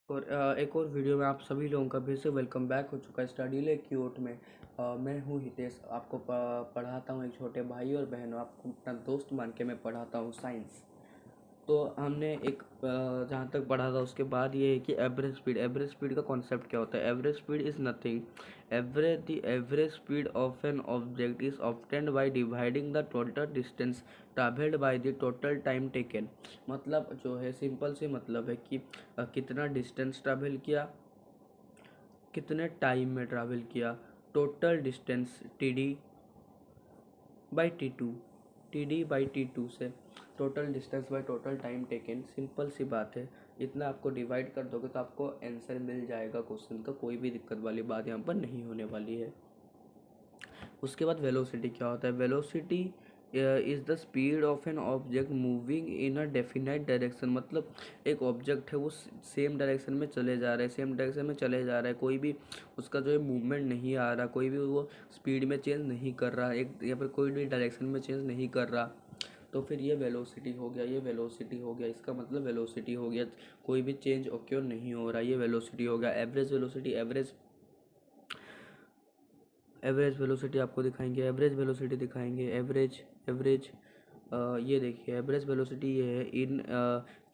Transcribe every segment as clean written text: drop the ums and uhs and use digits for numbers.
और एक और वीडियो में आप सभी लोगों का फिर से वेलकम बैक हो चुका है स्टडी ले क्यूट में। मैं हूँ हितेश, आपको पढ़ाता हूँ एक छोटे भाई और बहनों, आपको अपना दोस्त मान के मैं पढ़ाता हूँ साइंस। तो हमने एक जहाँ तक पढ़ा था उसके बाद ये है कि एवरेज स्पीड का कॉन्सेप्ट क्या होता है। Average speed is nothing, average speed of an object is obtained by dividing the total distance travelled by the total time taken. मतलब जो है सिंपल सी मतलब है कि कितना डिस्टेंस ट्रैवल किया, कितने टाइम में ट्रैवल किया, total distance T D by T two से total distance by total time taken. Simple सी बात है, इतना आपको डिवाइड कर दोगे तो आपको आंसर मिल जाएगा क्वेश्चन का। कोई भी दिक्कत वाली बात यहाँ पर नहीं होने वाली है। उसके बाद वेलोसिटी क्या होता है। Velocity is the speed of an object moving in a definite direction. मतलब एक ऑब्जेक्ट है वो सेम डायरेक्शन में चले जा रहा है, सेम डायरेक्शन में चले जा रहा है, कोई भी उसका जो है मूवमेंट नहीं आ रहा, कोई भी वो स्पीड में चेंज नहीं कर रहा, एक या फिर कोई भी डायरेक्शन में चेंज नहीं कर रहा, तो फिर ये वेलोसिटी हो गया। ये वेलोसिटी हो गया, इसका मतलब वेलोसिटी हो गया, कोई भी चेंज ओक्योर नहीं हो रहा, ये वेलोसिटी हो गया। एवरेज वेलोसिटी, एवरेज वेलोसिटी आपको दिखाएंगे, एवरेज वेलोसिटी दिखाएंगे, एवरेज एवरेज ये देखिए एवरेज वेलोसिटी ये है। In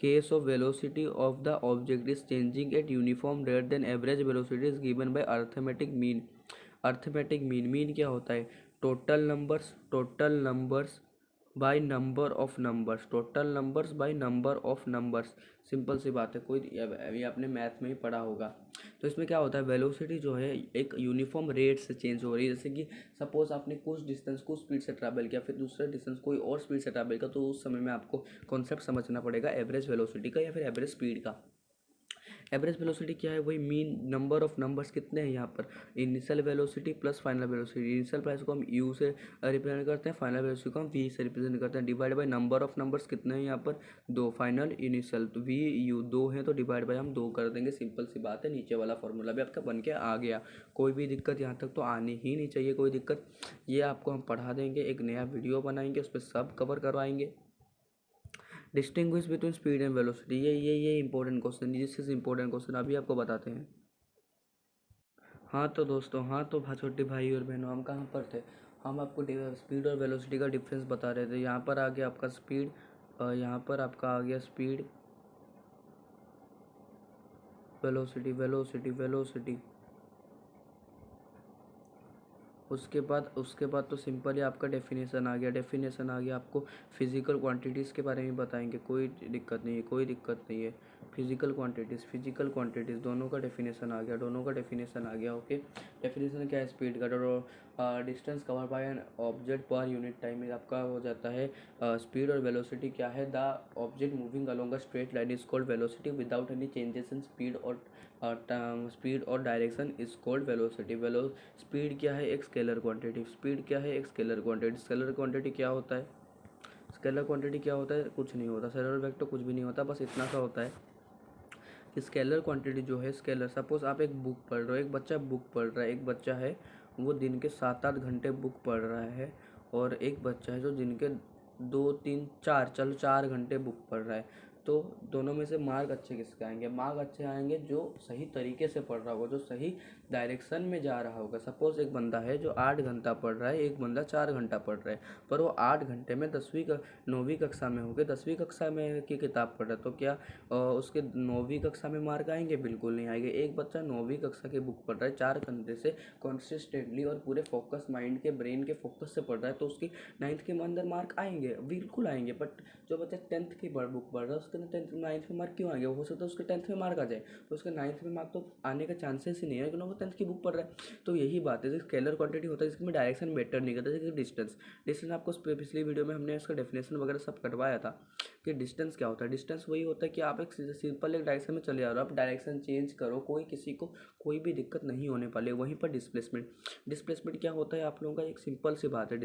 case of velocity of the object is changing at uniform rate then average velocity is given by arithmetic mean. Arithmetic mean क्या होता है। Total numbers by number of numbers, total numbers by number of numbers. Simple सी बात है, कोई अभी आपने math में ही पढ़ा होगा। तो इसमें क्या होता है, वेलोसिटी जो है एक यूनिफॉर्म रेट से चेंज हो रही है। जैसे कि सपोज आपने कुछ डिस्टेंस कुछ स्पीड से ट्रैवल किया, फिर दूसरा डिस्टेंस कोई और स्पीड से ट्रैवल किया, तो उस समय में आपको कॉन्सेप्ट समझना पड़ेगा एवरेज वेलोसिटी का या फिर एवरेज स्पीड का। एवरेज वेलोसिटी क्या है, वही मीन नंबर ऑफ नंबर्स कितने हैं यहाँ पर। Initial velocity plus final velocity. Initial price को हम यू से रिप्रेजेंट करते हैं, फाइनल वेलोसिटी को हम वी से रिप्रेजेंट करते हैं। Divide by number of numbers कितने हैं यहाँ पर, दो, फाइनल इनिशियल, तो वी यू दो हैं तो डिवाइड बाय हम दो कर देंगे। सिंपल सी बात है, नीचे वाला फॉर्मूला भी आपका बन के आ गया। कोई भी दिक्कत यहाँ तक तो आनी ही नहीं चाहिए, कोई दिक्कत। ये आपको हम पढ़ा देंगे, एक नया वीडियो बनाएंगे, उस पर सब कवर करवाएंगे। Distinguish between speed and velocity, ये important question, this is important question, अभी आपको बताते हैं। हाँ तो दोस्तों, हाँ तो छोटे भाई और बहनों, हम कहाँ पर थे। हम आपको स्पीड और वेलोसिटी का डिफरेंस बता रहे थे। यहाँ पर आ गया आपका स्पीड, यहाँ पर आपका आ गया स्पीड, वेलोसिटी वेलोसिटी वेलोसिटी। उसके बाद तो सिंपल ही आपका डेफिनेशन आ गया। डेफिनेशन आ गया, आपको फिजिकल क्वांटिटीज़ के बारे में बताएंगे, कोई दिक्कत नहीं है, कोई दिक्कत नहीं है। फिजिकल क्वांटिटीज़ दोनों का डेफिनेशन आ गया, दोनों का डेफिनेशन आ गया। ओके, डेफिनेशन क्या है स्पीड का, distance cover by an object per unit time में आपका हो जाता है स्पीड। और वेलोसिटी क्या है, the object moving along a straight line is called velocity without any changes in speed और direction is called velocity. Speed क्या है, एक स्केलर क्वांटिटी। स्पीड क्या है, एक स्केलर क्वांटिटी। स्केलर क्वांटिटी क्या होता है, स्केलर क्वांटिटी क्या होता है, कुछ नहीं होता। स्केलर वेक्टर कुछ भी नहीं होता, बस इतना सा होता है कि स्केलर क्वांटिटी जो है, स्केलर, सपोज आप एक बुक पढ़ रहे हो, एक बच्चा बुक पढ़ रहा है, एक बच्चा है वो दिन के 7-8 घंटे बुक पढ़ रहा है, और एक बच्चा है जो दिन के 2-3-4, चलो 4 घंटे बुक पढ़ रहा है। तो दोनों में से मार्क अच्छे किसके आएंगे, मार्क अच्छे आएंगे जो सही तरीके से पढ़ रहा होगा, जो सही डायरेक्शन में जा रहा होगा। सपोज एक बंदा है जो 8 घंटा पढ़ रहा है, एक बंदा 4 घंटा पढ़ रहा है, पर वो 8 घंटे में 9वीं कक्षा में होकर 10वीं कक्षा में की किताब पढ़ रहा है, तो क्या उसके 9वीं कक्षा में मार्क आएंगे, बिल्कुल नहीं आएंगे। एक बच्चा 9वीं कक्षा की बुक पढ़ रहा है 4 घंटे से कॉन्सिस्टेंटली और पूरे फोकस, माइंड के ब्रेन के फोकस से पढ़ रहा है, तो उसकी 9th के अंदर मार्क आएंगे, बिल्कुल आएंगे। बट जो बच्चा 10th की बुक पढ़ रहा है उसके 9th में मार्क क्यों आएंगे, हो सकता है उसके 10th में मार्क आ जाए, तो उसके 9th में मार्क तो आने का चांसेस ही नहीं है, क्योंकि वो 10th की बुक पढ़ रहा है। तो यही बात है, स्केलर क्वांटिटी होता है जिसमें डायरेक्शन मैटर नहीं करता, जैसे डिस्टेंस आपको पिछली वीडियो में हमने इसका डेफिनेशन वगैरह सब कटवाया था कि डिस्टेंस क्या होता है। डिस्टेंस वही होता है कि आप एक सिंपल एक डायरेक्शन में चले जा रहे हो, आप डायरेक्शन चेंज करो, किसी को कोई भी दिक्कत नहीं होने वाली है। वहीं पर डिस्प्लेसमेंट क्या होता है आप लोगों का, एक सिंपल सी बात है।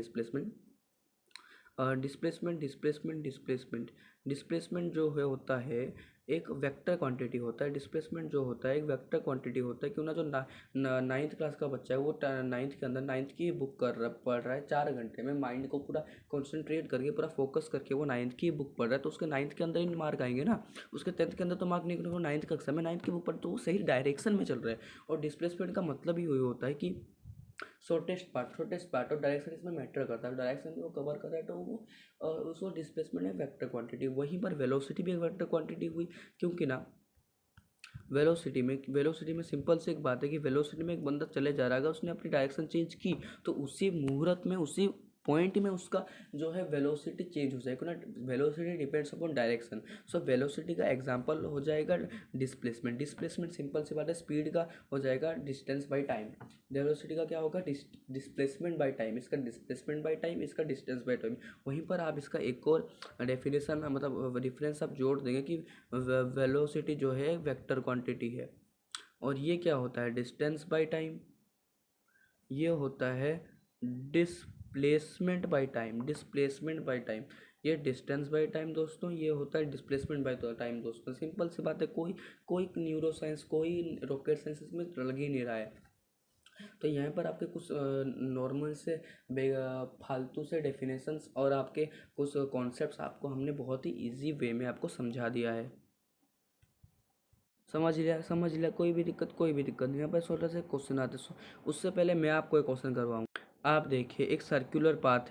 डिस्प्लेसमेंट जो है होता है एक वेक्टर क्वांटिटी होता है। डिस्प्लेसमेंट जो होता है एक वेक्टर क्वांटिटी होता है। क्यों ना जो नाइन्थ क्लास का बच्चा है वो नाइन्थ के अंदर नाइन्थ की बुक पढ़ रहा है 4 घंटे में, माइंड को पूरा कॉन्सेंट्रेट करके पूरा फोकस करके वो नाइन्थ की बुक पढ़ रहा है, तो उसके नाइन्थ के अंदर ही मार्क आएंगे ना। उसके 10th के अंदर तो मार्क नहीं करेंगे। नाइन्थ कक्षा में नाइन्थ की बुक पढ़, तो वो सही डायरेक्शन में चल रहा है। और डिस्प्लेसमेंट का मतलब ही वही होता है कि शॉर्टेस्ट पार्ट और डायरेक्शन इसमें मैटर करता है। डायरेक्शन वो कवर कर रहा है तो वो उसको डिस्प्लेसमेंट है वेक्टर क्वांटिटी। वहीं पर वेलोसिटी भी एक वेक्टर क्वांटिटी हुई, क्योंकि ना वेलोसिटी में सिंपल से एक बात है कि वेलोसिटी में एक बंदा चले जा रहा है, उसने अपनी डायरेक्शन चेंज की तो उसी मुहूर्त में उसी पॉइंट में उसका जो है वेलोसिटी चेंज हो जाएगा ना। Velocity depends upon direction. So velocity का एग्जांपल हो जाएगा डिस्प्लेसमेंट। डिस्प्लेसमेंट सिंपल सी बात है, स्पीड का हो जाएगा डिस्टेंस बाय टाइम। वेलोसिटी का क्या होगा, डिस्प्लेसमेंट बाय टाइम। इसका डिस्प्लेसमेंट बाय टाइम, इसका डिस्टेंस बाय टाइम। वहीं पर आप इसका एक और डेफिनेशन मतलब डिफरेंस आप जोड़ देंगे कि वेलोसिटी जो है वेक्टर क्वांटिटी है, और ये क्या होता है डिस्टेंस बाय टाइम, ये होता है displacement by time. Displacement by time, ये डिस्टेंस बाय टाइम दोस्तों, ये होता है डिस्प्लेसमेंट बाय टाइम दोस्तों। सिंपल सी बात है, कोई कोई न्यूरो साइंस कोई रॉकेट साइंस इसमें लग ही नहीं रहा है। तो यहाँ पर आपके कुछ नॉर्मल से फालतू से डेफिनेशंस और आपके कुछ कॉन्सेप्ट्स आपको हमने बहुत ही इजी वे में आपको समझा दिया है। समझ लिया, कोई भी दिक्कत नहीं। यहाँ पर छोटा सा क्वेश्चन आते हैं, उससे पहले मैं आपको एक क्वेश्चन करवाऊँ। आप देखिए, एक सर्कुलर पाथ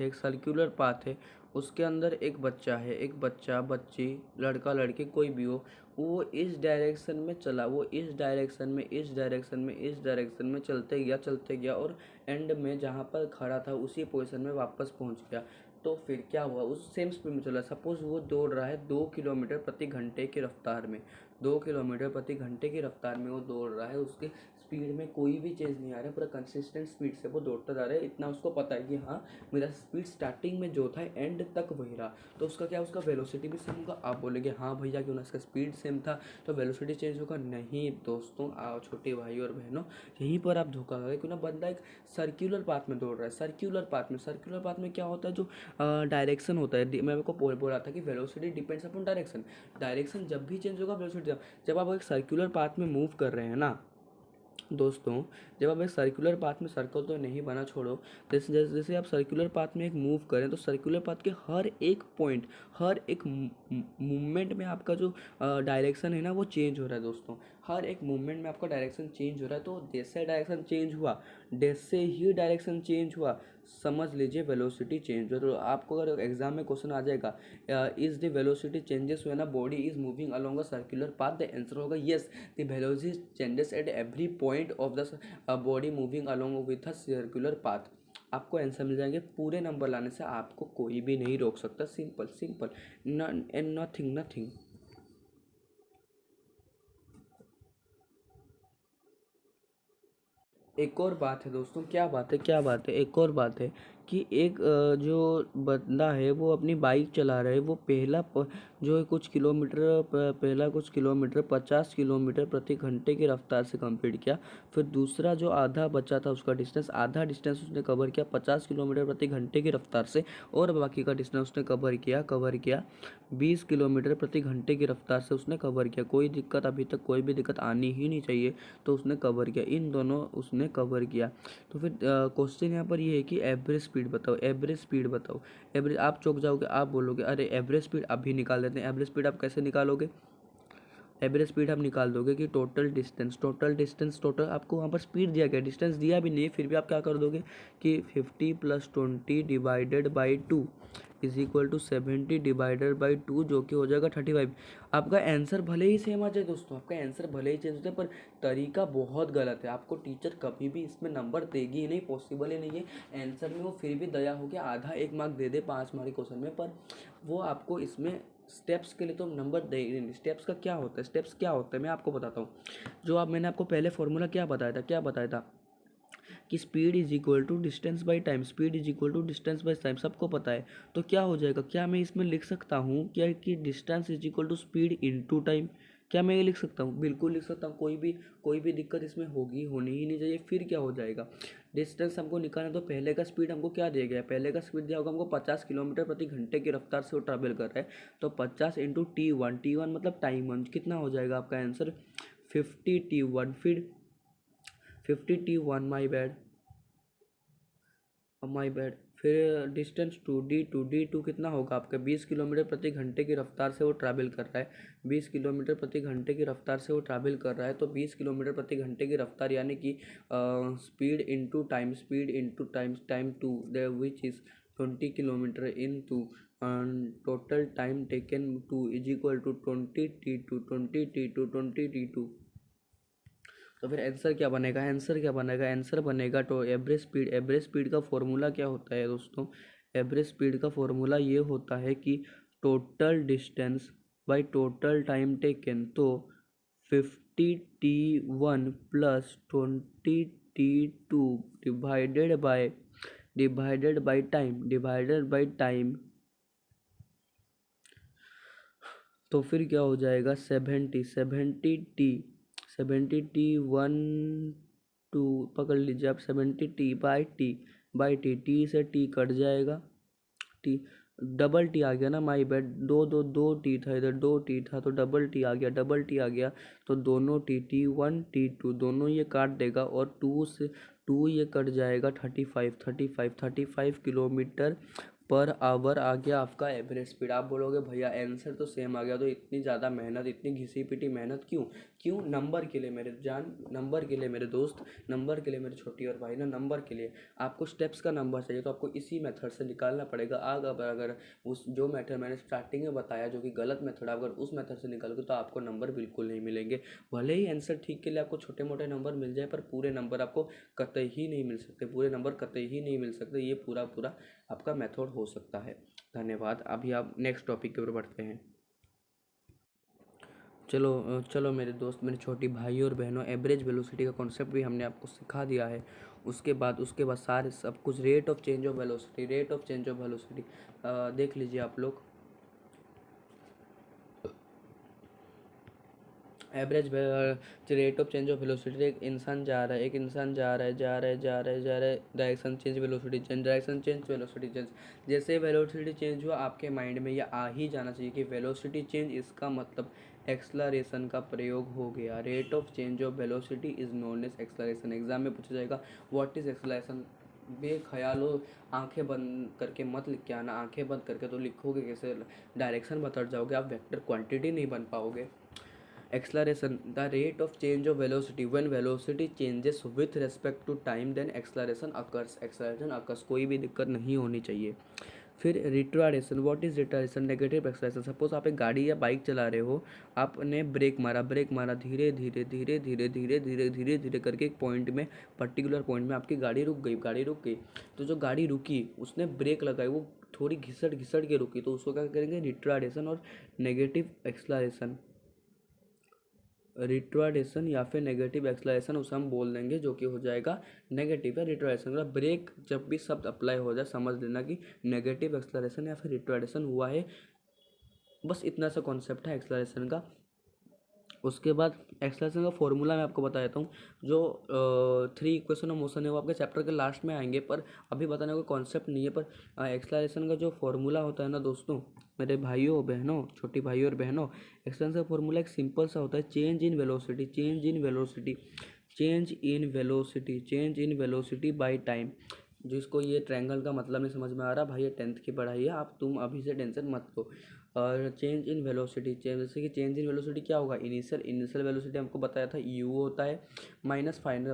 है, उसके अंदर एक बच्चा है, एक बच्चा बच्ची लड़का लड़की कोई भी हो, वो इस डायरेक्शन में चला, वो इस डायरेक्शन में चलते गया और एंड में जहाँ पर खड़ा था उसी पोजीशन में वापस पहुँच गया। तो फिर क्या हुआ, उस सेम स्पीड में चला। सपोज वो दौड़ रहा है 2 किलोमीटर प्रति घंटे की रफ्तार में, 2 किलोमीटर प्रति घंटे की रफ्तार में वो दौड़ रहा है। उसके स्पीड में कोई भी चेंज नहीं आ रहा है, पूरा कंसिस्टेंट स्पीड से वो दौड़ता जा रहा है। इतना उसको पता है कि हाँ, मेरा स्पीड स्टार्टिंग में जो था एंड तक वही रहा, तो उसका क्या, उसका वेलोसिटी भी सेम होगा। आप बोलेंगे हाँ भैया क्यों ना, इसका स्पीड सेम था तो वेलोसिटी चेंज होगा। नहीं दोस्तों, आओ छोटे भाई और बहनों, यहीं पर आप धोखा खा गए। क्यों ना, बंदा एक सर्क्यूलर पाथ में दौड़ रहा है। सर्क्यूलर पाथ में क्या होता है, जो डायरेक्शन होता है, मैं आपको बोल रहा था कि velocity depends upon direction. Direction जब भी चेंज होगा वेलोसिटी, जब आप एक सर्कुलर पाथ में मूव कर रहे हैं ना दोस्तों, जब आप एक सर्कुलर पाथ में, सर्कल तो नहीं बना छोड़ो, जैसे आप सर्कुलर पाथ में एक मूव करें तो सर्कुलर पाथ के हर एक पॉइंट, हर एक मूवमेंट में आपका जो डायरेक्शन है ना वो चेंज हो रहा है दोस्तों। हर एक मूवमेंट में आपका डायरेक्शन चेंज हो रहा है। तो जैसे डायरेक्शन चेंज हुआ, जैसे ही डायरेक्शन चेंज हुआ, समझ लीजिए वेलोसिटी चेंज हो। तो आपको अगर एग्जाम में क्वेश्चन आ जाएगा, is the velocity changes when a body is moving along a circular path, the answer होगा yes, the velocity changes at every point of the body moving along with a circular path. आपको answer मिल जाएंगे। पूरे number लाने से आपको कोई भी नहीं रोक सकता। Simple simple, and nothing. एक और बात है दोस्तों, क्या बात है, एक और बात है कि एक जो बंदा है वो अपनी बाइक चला रहा है, वो जो है पहला कुछ किलोमीटर 50 किलोमीटर प्रति घंटे की रफ्तार से कंप्लीट किया। फिर दूसरा जो आधा बचा था उसका डिस्टेंस, आधा डिस्टेंस उसने कवर किया 50 किलोमीटर प्रति घंटे की रफ्तार से, और बाकी का डिस्टेंस उसने कवर किया 20 किलोमीटर प्रति घंटे की रफ्तार से उसने कवर किया। कोई दिक्कत, अभी तक कोई भी दिक्कत आनी ही नहीं चाहिए, तो उसने कवर किया, इन दोनों उसने कवर किया। तो फिर क्वेश्चन यहाँ पर ये है कि एवरेज स्पीड बताओ। एवरेज, आप चौंक जाओगे, आप बोलोगे अरे एवरेज स्पीड अभी निकाल देते हैं। एवरेज स्पीड आप कैसे निकालोगे, एवरेज स्पीड आप निकाल दोगे कि टोटल आपको वहाँ पर स्पीड दिया गया, डिस्टेंस दिया भी नहीं, फिर भी आप क्या कर दोगे कि 50 + 20 divided by 2 is equal to 70 divided by 2, जो कि हो जाएगा 35। आपका आंसर भले ही सेम आ जाए दोस्तों, आपका आंसर भले ही चेंज हो जाए, पर तरीका बहुत गलत है। आपको टीचर कभी भी इसमें नंबर देगी ही नहीं, पॉसिबल ही नहीं है। आंसर में वो फिर भी दया हो के आधा 1 मार्क दे दे 5 मार्क क्वेश्चन में, पर वो आपको इसमें स्टेप्स के लिए तो नंबर दे ही नहीं। स्टेप्स क्या होता है मैं आपको बताता हूँ। मैंने आपको पहले फॉर्मूला क्या बताया था कि speed is equal to distance by time, सबको पता है। तो क्या हो जाएगा, क्या मैं इसमें लिख सकता हूँ क्या कि distance is equal to speed into time? क्या मैं ये लिख सकता हूँ? बिल्कुल लिख सकता हूँ, कोई भी दिक्कत इसमें होनी ही नहीं चाहिए। फिर क्या हो जाएगा, डिस्टेंस हमको निकालना, तो पहले का स्पीड हमको क्या दिया गया है? पहले का स्पीड दिया होगा हमको 50 किलोमीटर प्रति घंटे की रफ्तार से वो ट्रैवल कर रहा है, तो 50 इंटू T1 मतलब टाइम 1 कितना हो जाएगा आपका आंसर? 50 T1, फिर 50 T1, माई बैड, फिर डिस्टेंस डी टू कितना होगा आपका? 20 किलोमीटर प्रति घंटे की रफ्तार से वो ट्रैवल कर रहा है, 20 किलोमीटर प्रति घंटे की रफ्तार से वो ट्रैवल कर रहा है, तो 20 किलोमीटर प्रति घंटे की रफ्तार यानी कि speed into time two the which is 20 kilometre into total time taken two is equal to 20 T2 तो फिर आंसर क्या बनेगा? आंसर बनेगा तो एवरेज स्पीड का फॉर्मूला क्या होता है दोस्तों? एवरेज स्पीड का फॉर्मूला ये होता है कि total distance by total time taken, तो 50T1 plus 20T2 divided by time, तो फिर क्या हो जाएगा? 70T 1 टू पकड़ लीजिए आप, 70T बाई टी से टी कट जाएगा, टी डबल टी आ गया ना, माई बैड, दो टी था इधर, 2 टी था तो डबल टी आ गया, तो दोनों T1 T2 दोनों ये काट देगा, और 2 ये कट जाएगा, 35 किलोमीटर पर आवर आ गया आपका एवरेज स्पीड। आप बोलोगे भैया आंसर तो सेम आ गया, तो इतनी ज़्यादा मेहनत, इतनी घिसी पिटी मेहनत क्यों? नंबर के लिए मेरे जान, नंबर के लिए मेरे दोस्त, नंबर के लिए मेरे छोटी और भाई ना, नंबर के लिए आपको स्टेप्स का नंबर चाहिए, तो आपको इसी मेथड से निकालना पड़ेगा। अगर उस जो मेथड मैंने स्टार्टिंग में बताया जो कि गलत मेथड, अगर उस मेथड से निकालोगे तो आपको नंबर बिल्कुल नहीं मिलेंगे। भले ही आंसर ठीक के लिए आपको छोटे मोटे नंबर मिल जाए, पर पूरे नंबर आपको कतई ही नहीं मिल सकते, ये पूरा आपका मेथड हो सकता है। धन्यवाद। अभी आप नेक्स्ट टॉपिक की ओर बढ़ते हैं। चलो मेरे दोस्त, मेरे छोटी भाई और बहनों, एवरेज वेलोसिटी का कॉन्सेप्ट भी हमने आपको सिखा दिया है। उसके बाद सारे सब कुछ rate of change of velocity देख लीजिए आप लोग। Average rate of change of velocity, एक इंसान जा रहा है, डायरेक्शन चेंज वेलोसिटी चेंज, जैसे वेलोसिटी चेंज हुआ आपके माइंड में यह आ ही जाना चाहिए कि वेलोसिटी चेंज, इसका मतलब एक्सलरेशन का प्रयोग हो गया। Rate of change of velocity is known as acceleration. Exam में पूछा जाएगा व्हाट इज एक्सलरेशन। बेख्याल हो, आंखें बंद करके मत लिख के आना, आंखें बंद करके तो लिखोगे कैसे, डायरेक्शन बता जाओगे आप, वेक्टर क्वांटिटी नहीं बन पाओगे। Acceleration, the rate of change of velocity, when velocity changes with respect to time then acceleration occurs, कोई भी दिक्कत नहीं होनी चाहिए। फिर retardation, what is retardation? Negative acceleration. Suppose आप एक गाड़ी या बाइक चला रहे हो, आपने ब्रेक मारा, धीरे धीरे करके एक पॉइंट में, पर्टिकुलर पॉइंट में आपकी गाड़ी रुक गई, तो जो गाड़ी रुकी उसने ब्रेक लगाई, वो थोड़ी घिसट के रुकी, तो उसको क्या करेंगे? रिट्राडेशन और नेगेटिव एक्सलेरेशन, रिट्राडेशन या फिर नेगेटिव एक्सलेरेशन उसे हम बोल देंगे, जो कि हो जाएगा नेगेटिव या रिट्राडेशन का। ब्रेक जब भी शब्द अप्लाई हो जाए समझ लेना कि नेगेटिव एक्सलेरेशन या फिर रिट्राडेशन हुआ है। बस इतना सा कॉन्सेप्ट है एक्सलेरेशन का। उसके बाद एक्सलेरेशन का फॉर्मूला मैं आपको बता देता हूँ। जो 3 इक्वेशन ऑफ मोशन है वो आपके चैप्टर के लास्ट में आएंगे, पर अभी बताने का कोई कॉन्सेप्ट नहीं है। पर एक्सलेरेशन का जो फॉर्मूला होता है ना दोस्तों, मेरे भाइयों बहनों, छोटी भाइयों और बहनों, एक्सलेरेशन का फॉर्मूला एक सिंपल सा होता है, change in velocity by time. जिसको ये ट्रायंगल का मतलब नहीं समझ में आ रहा भाई, ये 10th की पढ़ाई है, तुम अभी से टेंशन मत लो। और चेंज इन वेलोसिटी, जैसे कि चेंज इन वेलोसिटी क्या होगा? इनिशियल वेलोसिटी हमको बताया था यू होता है, minus final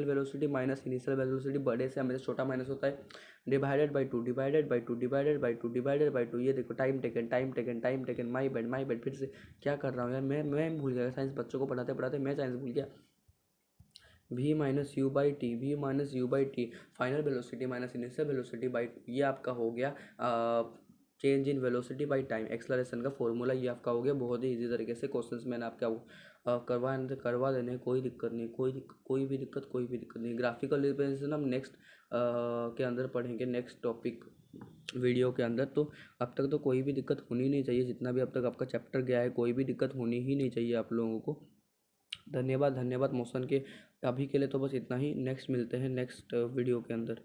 velocity minus initial velocity, बड़े से हमेशा छोटा माइनस होता है, डिवाइडेड बाई टू। ये देखो टाइम टेकन, माई बैड, फिर से क्या कर रहा हूँ यार, मैं भूल गया, साइंस बच्चों को पढ़ाते मैं साइंस भूल गया। v minus you by T, final velocity minus initial velocity by, ये आपका हो गया change in velocity by time. Acceleration का फॉर्मूला ये आपका हो गया। बहुत ही इजी तरीके से क्वेश्चंस मैंने आपका करवा देने, कोई दिक्कत नहीं, कोई भी दिक्कत नहीं। ग्राफिकल रिप्रेजेंटेशन हम नेक्स्ट के अंदर पढ़ेंगे, नेक्स्ट टॉपिक वीडियो के अंदर। तो अब तक तो कोई भी दिक्कत होनी नहीं चाहिए, जितना भी अब तक आपका चैप्टर गया है कोई भी दिक्कत होनी ही नहीं चाहिए आप लोगों को। धन्यवाद धन्यवाद मोशन के। अभी के लिए तो बस इतना ही, नेक्स्ट मिलते हैं नेक्स्ट वीडियो के अंदर।